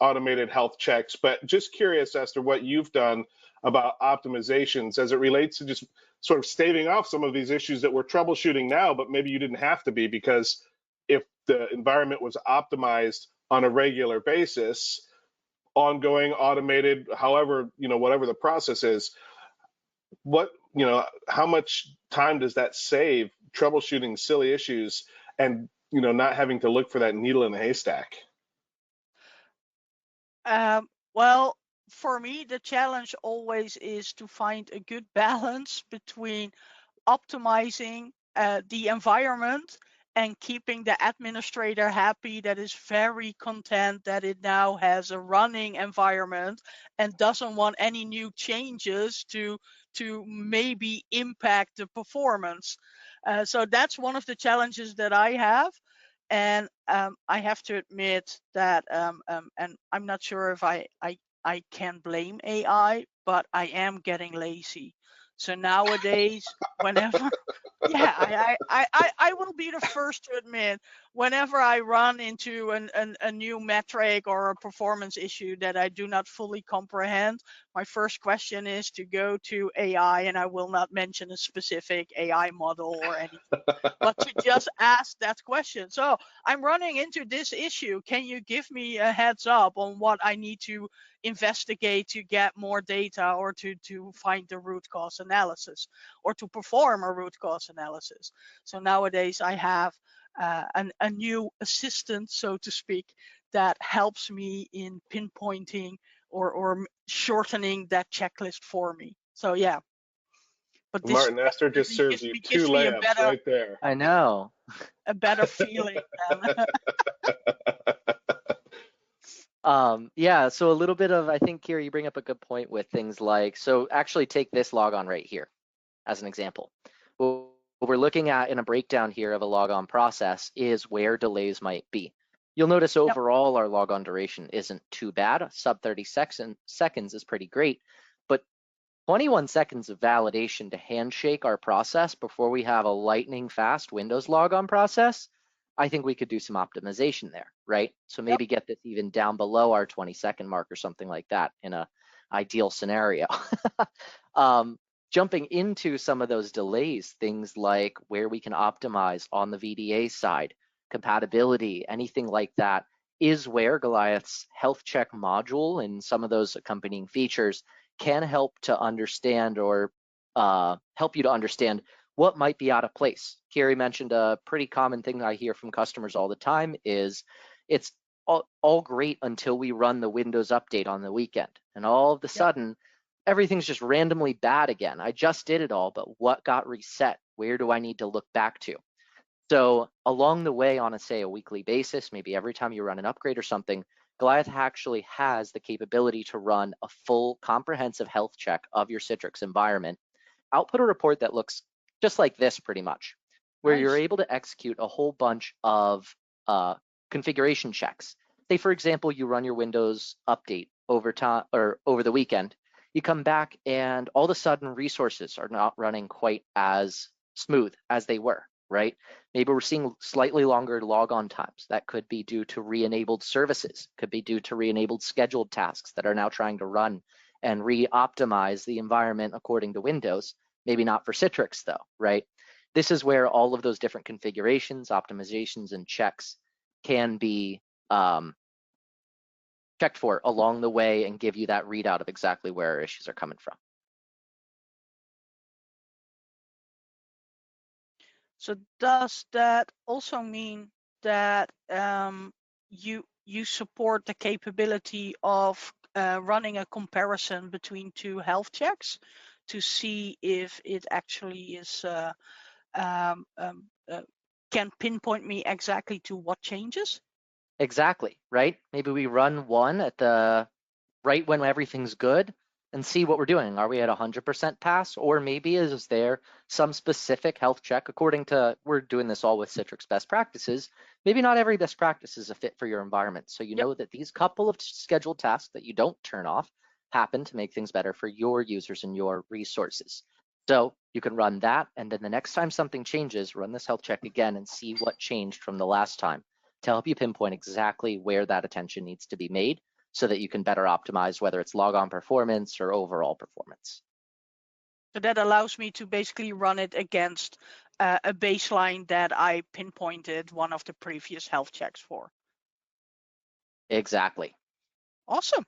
automated health checks, but just curious as to what you've done about optimizations as it relates to just sort of staving off some of these issues that we're troubleshooting now, but maybe you didn't have to be, because if the environment was optimized on a regular basis, ongoing, automated, however, whatever the process is, how much time does that save troubleshooting silly issues and, not having to look for that needle in the haystack? Well, for me, the challenge always is to find a good balance between optimizing the environment and keeping the administrator happy, that is very content that it now has a running environment and doesn't want any new changes to maybe impact the performance. So that's one of the challenges that I have. And I have to admit that, and I'm not sure if I can blame AI, but I am getting lazy. So nowadays, whenever, yeah, I will be the first to admit, whenever I run into a new metric or a performance issue that I do not fully comprehend, my first question is to go to AI, and I will not mention a specific AI model or anything, but to just ask that question. So I'm running into this issue. Can you give me a heads up on what I need to investigate to get more data, or to find the root cause analysis, or to perform a root cause analysis? So nowadays I have a new assistant, so to speak, that helps me in pinpointing or shortening that checklist for me. So yeah. But this Martin, Esther just serves you 2 layups right there. I know. A better feeling. Yeah, so a little bit of, I think here you bring up a good point with things like, so actually take this logon right here as an example. Well, What we're looking at in a breakdown here of a logon process is where delays might be. You'll notice overall our logon duration isn't too bad. Sub 30 seconds is pretty great, but 21 seconds of validation to handshake our process before we have a lightning fast Windows logon process, I think we could do some optimization there, right? So maybe get this even down below our 20-second mark or something like that in a ideal scenario. Jumping into some of those delays, things like where we can optimize on the VDA side, compatibility, anything like that, is where Goliath's health check module and some of those accompanying features can help to understand or help you to understand what might be out of place. Carrie mentioned a pretty common thing that I hear from customers all the time is it's all great until we run the Windows update on the weekend. And all of a sudden, everything's just randomly bad again. I just did it all, but what got reset? Where do I need to look back to? So along the way on a weekly basis, maybe every time you run an upgrade or something, Goliath actually has the capability to run a full comprehensive health check of your Citrix environment, output a report that looks just like this pretty much, where you're able to execute a whole bunch of configuration checks. Say, for example, you run your Windows update over the weekend, you come back and all of a sudden resources are not running quite as smooth as they were, right? Maybe we're seeing slightly longer logon times. That could be due to re-enabled services, could be due to re-enabled scheduled tasks that are now trying to run and re-optimize the environment according to Windows. Maybe not for Citrix though, right? This is where all of those different configurations, optimizations, and checks can be checked for along the way and give you that readout of exactly where our issues are coming from. So does that also mean that you support the capability of running a comparison between two health checks to see if it actually is can pinpoint me exactly to what changes? Exactly, right? Maybe we run one at the right when everything's good and see what we're doing. Are we at 100% pass? Or maybe is there some specific health check according to, we're doing this all with Citrix best practices. Maybe not every best practice is a fit for your environment. So you know that these couple of scheduled tasks that you don't turn off happen to make things better for your users and your resources. So you can run that, and then the next time something changes, run this health check again and see what changed from the last time to help you pinpoint exactly where that attention needs to be made so that you can better optimize whether it's logon performance or overall performance. So that allows me to basically run it against a baseline that I pinpointed one of the previous health checks for. Exactly. Awesome.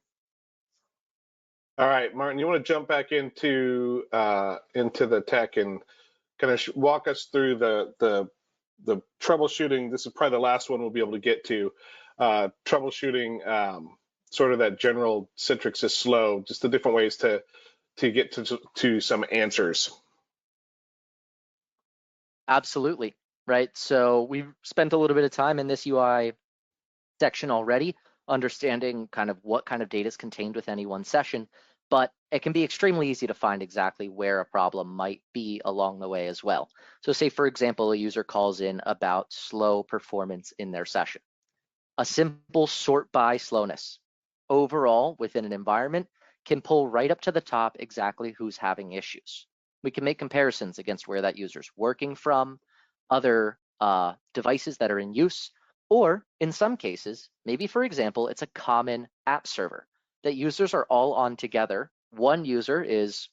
All right, Martin, you want to jump back into the tech and kind of walk us through the troubleshooting. This is probably the last one we'll be able to get to. Troubleshooting sort of that general Citrix is slow, just the different ways to get to some answers. Absolutely, right? So we've spent a little bit of time in this UI section already, understanding kind of what kind of data is contained with any one session, but it can be extremely easy to find exactly where a problem might be along the way as well. So say, for example, a user calls in about slow performance in their session. A simple sort by slowness overall within an environment can pull right up to the top exactly who's having issues. We can make comparisons against where that user's working from, other devices that are in use, or in some cases, maybe for example, it's a common app server that users are all on together. One user is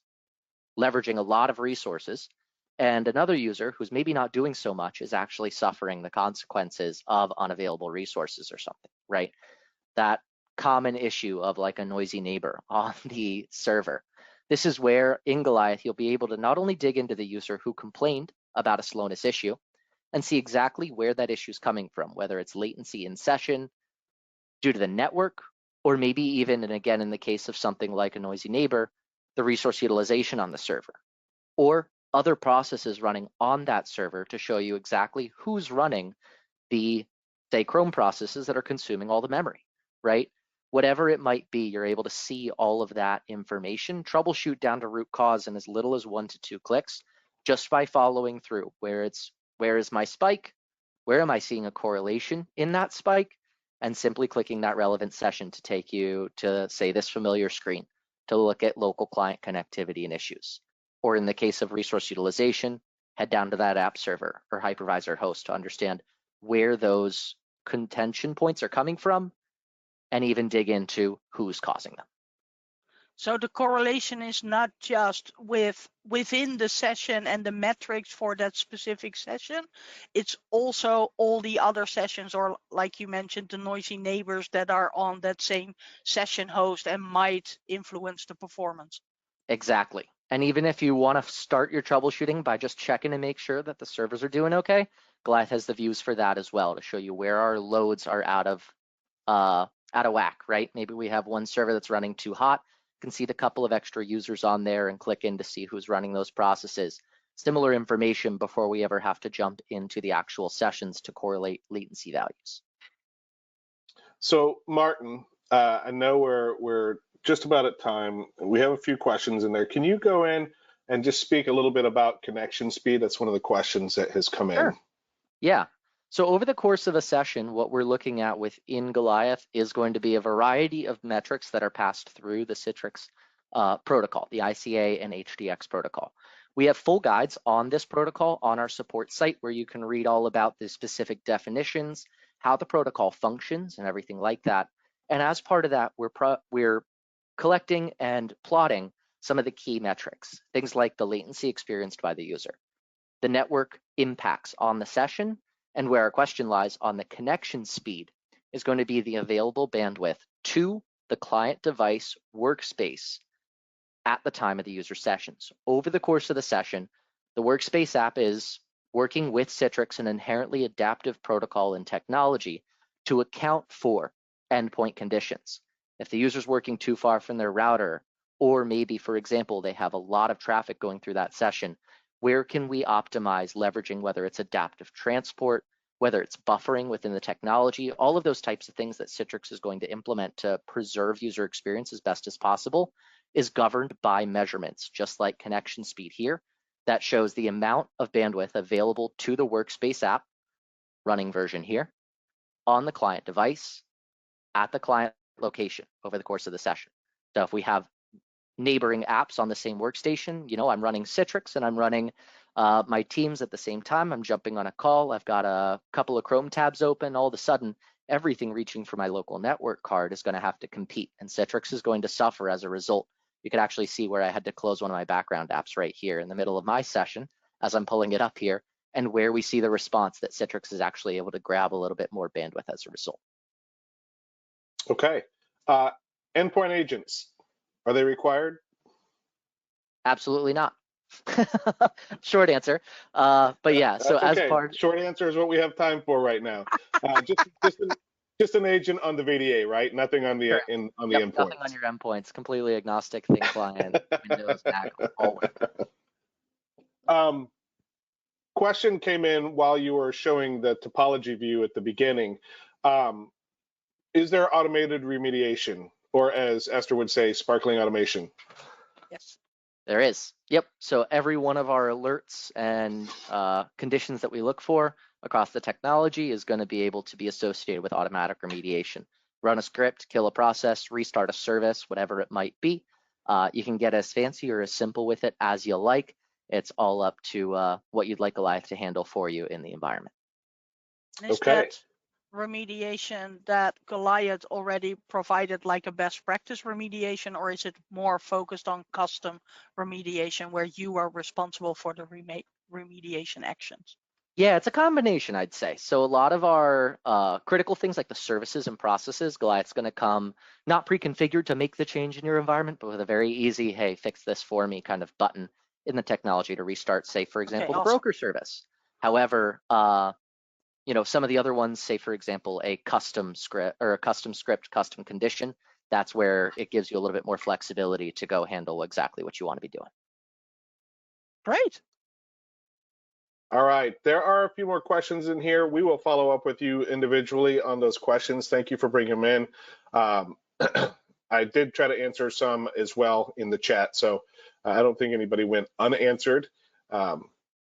leveraging a lot of resources, and another user who's maybe not doing so much is actually suffering the consequences of unavailable resources or something, right? That common issue of like a noisy neighbor on the server. This is where in Goliath, you'll be able to not only dig into the user who complained about a slowness issue and see exactly where that issue is coming from, whether it's latency in session due to the network, or maybe even, and again, in the case of something like a noisy neighbor, the resource utilization on the server, or other processes running on that server to show you exactly who's running the, say, Chrome processes that are consuming all the memory, right? Whatever it might be, you're able to see all of that information, troubleshoot down to root cause in as little as 1 to 2 clicks, just by following through where is my spike? Where am I seeing a correlation in that spike? And simply clicking that relevant session to take you to, say, this familiar screen to look at local client connectivity and issues. Or in the case of resource utilization, head down to that app server or hypervisor host to understand where those contention points are coming from and even dig into who's causing them. So the correlation is not just within the session and the metrics for that specific session, it's also all the other sessions, or like you mentioned, the noisy neighbors that are on that same session host and might influence the performance. Exactly. And even if you want to start your troubleshooting by just checking to make sure that the servers are doing okay, Goliath has the views for that as well to show you where our loads are out of whack, right? Maybe we have one server that's running too hot. You can see the couple of extra users on there and click in to see who's running those processes. Similar information before we ever have to jump into the actual sessions to correlate latency values. So Martin, I know we're just about at time. We have a few questions in there. Can you go in and just speak a little bit about connection speed? That's one of the questions that has come in. Yeah. So over the course of a session, what we're looking at within Goliath is going to be a variety of metrics that are passed through the Citrix protocol, the ICA and HDX protocol. We have full guides on this protocol on our support site where you can read all about the specific definitions, how the protocol functions and everything like that. And as part of that, we're collecting and plotting some of the key metrics, things like the latency experienced by the user, the network impacts on the session, and where our question lies on the connection speed is going to be the available bandwidth to the client device workspace at the time of the user sessions. Over the course of the session, the workspace app is working with Citrix, an inherently adaptive protocol and technology, to account for endpoint conditions. If the user's working too far from their router, or maybe, for example, they have a lot of traffic going through that session, where can we optimize leveraging, whether it's adaptive transport, whether it's buffering within the technology, all of those types of things that Citrix is going to implement to preserve user experience as best as possible is governed by measurements, just like connection speed here, that shows the amount of bandwidth available to the workspace app, running version here, on the client device, at the client location over the course of the session. So if we have neighboring apps on the same workstation, I'm running Citrix and I'm running my Teams at the same time, I'm jumping on a call, I've got a couple of Chrome tabs open, all of a sudden, everything reaching for my local network card is going to have to compete, and Citrix is going to suffer as a result. You can actually see where I had to close one of my background apps right here in the middle of my session as I'm pulling it up here, and where we see the response that Citrix is actually able to grab a little bit more bandwidth as a result. Okay. Endpoint agents, are they required? Absolutely not. Short answer. But yeah, so That's as okay. part. Short answer is what we have time for right now. Just an agent on the VDA, right? Nothing on the Sure. on the endpoint. Nothing on your endpoints. Completely agnostic, thin client, Windows, Mac, all work. Question came in while you were showing the topology view at the beginning. Is there automated remediation, or as Esther would say, sparkling automation? Yes. There is. Yep. So every one of our alerts and conditions that we look for across the technology is going to be able to be associated with automatic remediation. Run a script, kill a process, restart a service, whatever it might be. You can get as fancy or as simple with it as you like. It's all up to what you'd like Goliath to handle for you in the environment. Is that remediation that Goliath already provided like a best practice remediation, or is it more focused on custom remediation where you are responsible for the remediation actions? Yeah, it's a combination, I'd say. So a lot of our critical things like the services and processes, Goliath's going to come not pre-configured to make the change in your environment, but with a very easy, hey, fix this for me kind of button in the technology to restart, say, for example, the broker service. However, some of the other ones, say, for example, a custom script, custom condition, that's where it gives you a little bit more flexibility to go handle exactly what you want to be doing. Great. All right, there are a few more questions in here. We will follow up with you individually on those questions. Thank you for bringing them in. I did try to answer some as well in the chat, so I don't think anybody went unanswered.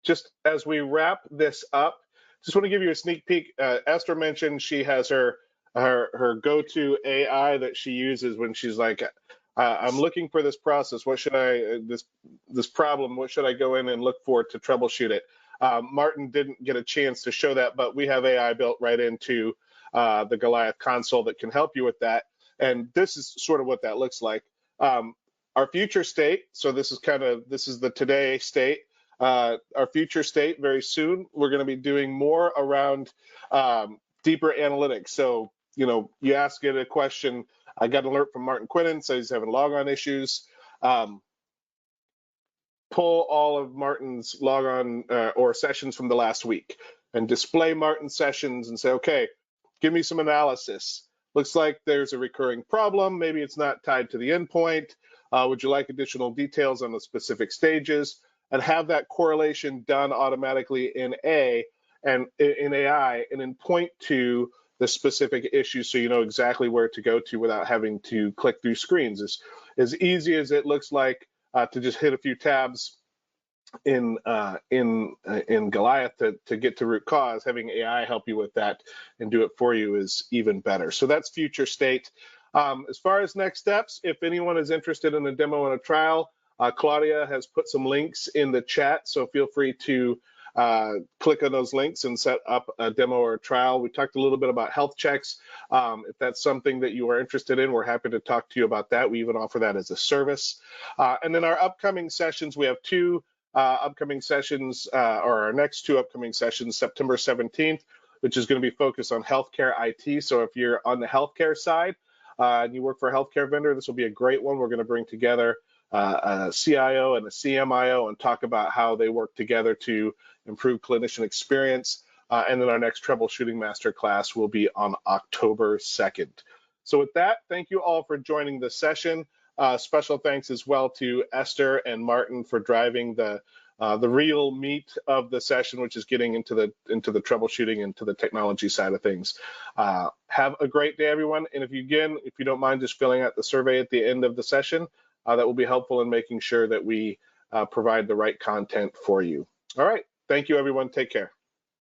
Just as we wrap this up, just want to give you a sneak peek. Esther mentioned she has her go-to AI that she uses when she's like, I'm looking for this process. What should I this problem? What should I go in and look for to troubleshoot it? Martin didn't get a chance to show that, but we have AI built right into the Goliath console that can help you with that. And this is sort of what that looks like. Our future state. So this is the today state. Our future state very soon. We're going to be doing more around deeper analytics. So you ask it a question. I got an alert from Martin Quinnen, says he's having logon issues. Pull all of Martin's logon or sessions from the last week and display Martin's sessions and say, okay, give me some analysis. Looks like there's a recurring problem. Maybe it's not tied to the endpoint. Would you like additional details on the specific stages? And have that correlation done automatically in AI and then point to the specific issue so you know exactly where to go to without having to click through screens. As easy as it looks like to just hit a few tabs in Goliath to get to root cause, having AI help you with that and do it for you is even better. So that's future state. As far as next steps, if anyone is interested in a demo and a trial, Claudia has put some links in the chat, so feel free to click on those links and set up a demo or a trial. We talked a little bit about health checks. If that's something that you are interested in, we're happy to talk to you about that. We even offer that as a service. And then our upcoming sessions, we have two upcoming sessions, or our next two upcoming sessions, September 17th, which is going to be focused on healthcare IT. So if you're on the healthcare side and you work for a healthcare vendor, this will be a great one. We're going to bring together a CIO and a CMIO and talk about how they work together to improve clinician experience. And then our next troubleshooting masterclass will be on October 2nd. So with that, thank you all for joining the session. Special thanks as well to Esther and Martin for driving the real meat of the session, which is getting into the troubleshooting and to the technology side of things. Have a great day, everyone. And if you don't mind just filling out the survey at the end of the session, that will be helpful in making sure that we provide the right content for you. All right. Thank you, everyone. Take care.